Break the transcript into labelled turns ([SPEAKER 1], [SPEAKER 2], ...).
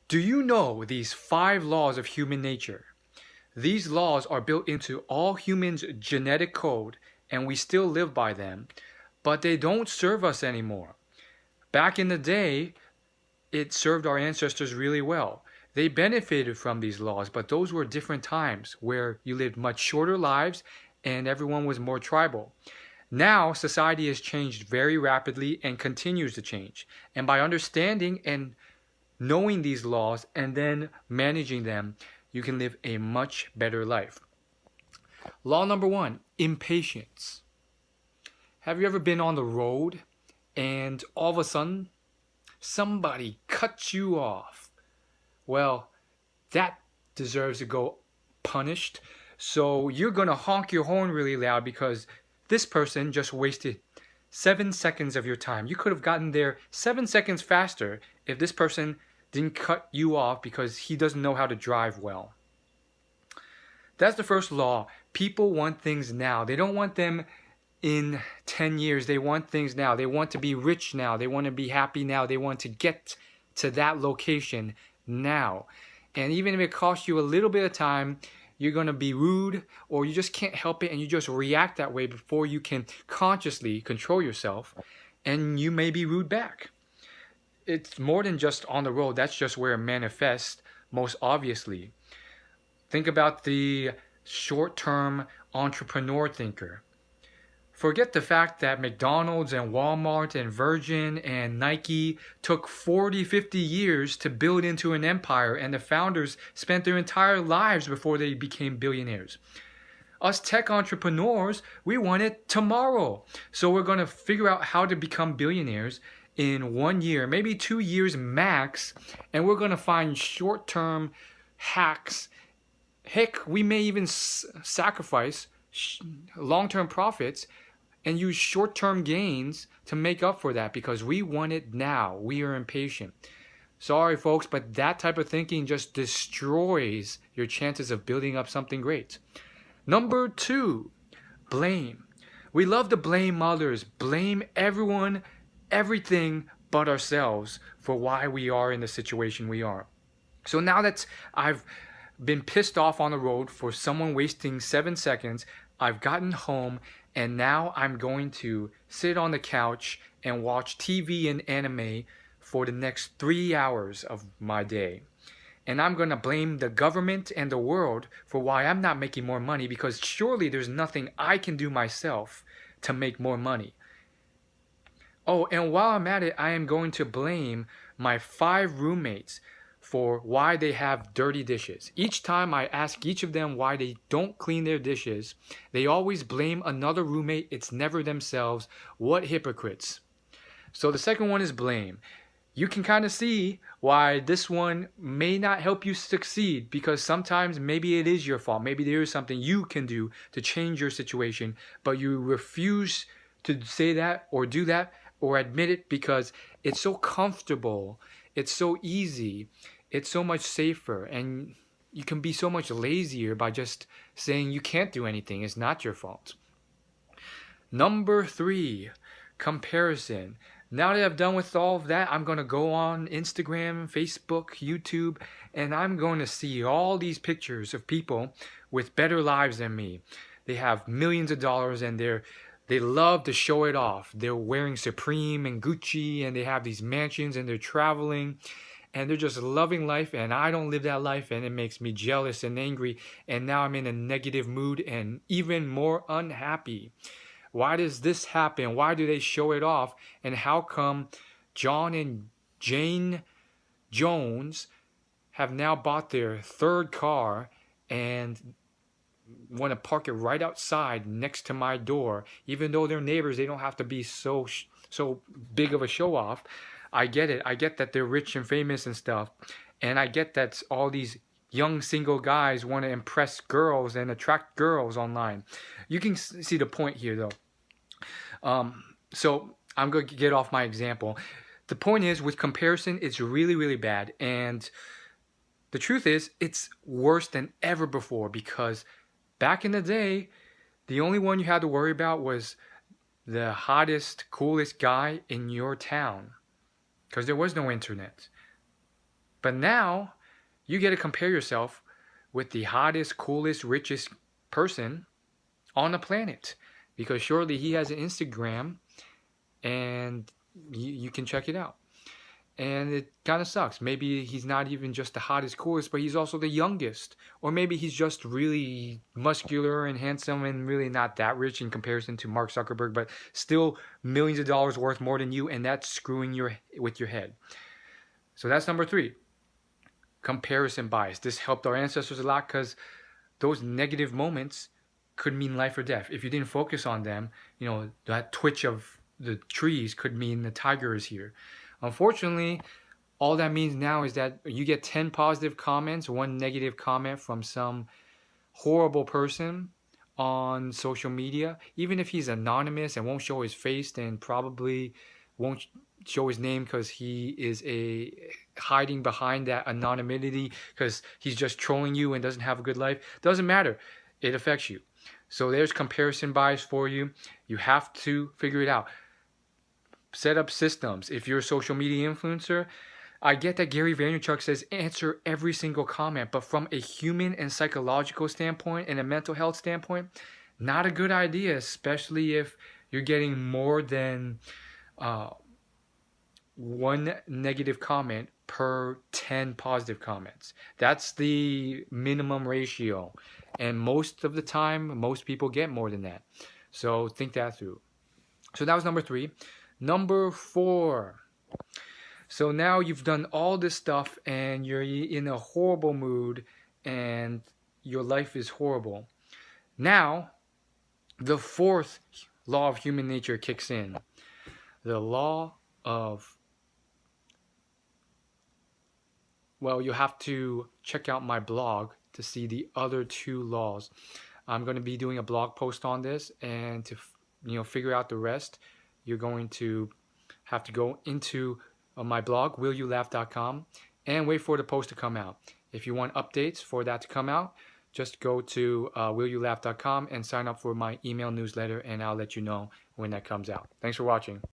[SPEAKER 1] Do you know these 5 laws of human nature? These laws are built into all humans' genetic code, and we still live by them, but they don't serve us anymore. Back in the day, it served our ancestors really well. They benefited from these laws, but those were different times where you lived much shorter lives and everyone was more tribal. Now, society has changed very rapidly and continues to change. And by understanding and knowing these laws and then managing them, you can live a much better life. Law number 1, impatience. Have you ever been on the road and all of a sudden somebody cuts you off? Well, that deserves to go punished. So you're going to honk your horn really loud because this person just wasted 7 seconds of your time. You could have gotten there 7 seconds faster if this person didn't cut you off because he doesn't know how to drive well. That's the first law. People want things now. They don't want them in 10 years. They want things now. They want to be rich now. They want to be happy now. They want to get to that location now. And even if it costs you a little bit of time, you're going to be rude or you just can't help it and you just react that way before you can consciously control yourself, and you may be rude back. It's more than just on the road. That's just where it manifests most obviously. Think about the short-term entrepreneur thinker. Forget the fact that McDonald's and Walmart and Virgin and Nike took 40, 50 years to build into an empire, and the founders spent their entire lives before they became billionaires. Us tech entrepreneurs, we want it tomorrow. So we're going to figure out how to become billionaires in 1 year, maybe 2 years max, and we're going to find short-term hacks. Heck, we may even sacrifice long-term profits and use short-term gains to make up for that because we want it now. We are impatient. Sorry, folks, but that type of thinking just destroys your chances of building up something great. Number 2, blame. We love to blame others, blame everyone, everything but ourselves for why we are in the situation we are. So now that I've been pissed off on the road for someone wasting 7 seconds, I've gotten home and now I'm going to sit on the couch and watch TV and anime for the next 3 hours of my day. And I'm going to blame the government and the world for why I'm not making more money, because surely there's nothing I can do myself to make more money. Oh, and while I'm at it, I am going to blame my 5 roommates for why they have dirty dishes. Each time I ask each of them why they don't clean their dishes, they always blame another roommate. It's never themselves. What hypocrites. So the second one is blame. You can kind of see why this one may not help you succeed, because sometimes maybe it is your fault. Maybe there is something you can do to change your situation, but you refuse to say that or do that or admit it because it's so comfortable, it's so easy, it's so much safer, and you can be so much lazier by just saying you can't do anything. It's not your fault. Number 3, comparison. Now that I've done with all of that, I'm going to go on Instagram, Facebook, YouTube, and I'm going to see all these pictures of people with better lives than me. They have millions of dollars and they love to show it off. They're wearing Supreme and Gucci, and they have these mansions, and they're traveling, and they're just loving life, and I don't live that life, and it makes me jealous and angry, and now I'm in a negative mood and even more unhappy. Why does this happen? Why do they show it off? And how come John and Jane Jones have now bought their 3rd car and want to park it right outside next to my door? Even though they're neighbors, they don't have to be so big of a show off. I get it. I get that they're rich and famous and stuff. And I get that all these young single guys want to impress girls and attract girls online. You can see the point here, though. So I'm going to get off my example. The point is, with comparison, it's really, really bad. And the truth is, it's worse than ever before, because back in the day, the only one you had to worry about was the hottest, coolest guy in your town, because there was no internet. But now you get to compare yourself with the hottest, coolest, richest person on the planet, because surely he has an Instagram and you can check it out. And it kind of sucks. Maybe he's not even just the hottest, coolest, but he's also the youngest. Or maybe he's just really muscular and handsome and really not that rich in comparison to Mark Zuckerberg, but still millions of dollars worth more than you, and that's screwing with your head. So that's number 3. Comparison bias. This helped our ancestors a lot because those negative moments could mean life or death. If you didn't focus on them, that twitch of the trees could mean the tiger is here. Unfortunately, all that means now is that you get 10 positive comments, 1 negative comment from some horrible person on social media. Even if he's anonymous and won't show his face, and probably won't show his name because he is hiding behind that anonymity because he's just trolling you and doesn't have a good life. Doesn't matter. It affects you. So there's comparison bias for you. You have to figure it out. Set up systems. If you're a social media influencer, I get that Gary Vaynerchuk says answer every single comment, but from a human and psychological standpoint and a mental health standpoint, not a good idea, especially if you're getting more than 1 negative comment per 10 positive comments. That's the minimum ratio. And most of the time, most people get more than that. So think that through. So that was number 3. Number 4. So now you've done all this stuff and you're in a horrible mood and your life is horrible. Now, the 4th law of human nature kicks in. The law of, well, you have to check out my blog to see the other 2 laws. I'm going to be doing a blog post on this, and to figure out the rest, you're going to have to go into my blog, willyoulaugh.com, and wait for the post to come out. If you want updates for that to come out, just go to willyoulaugh.com and sign up for my email newsletter, and I'll let you know when that comes out. Thanks for watching.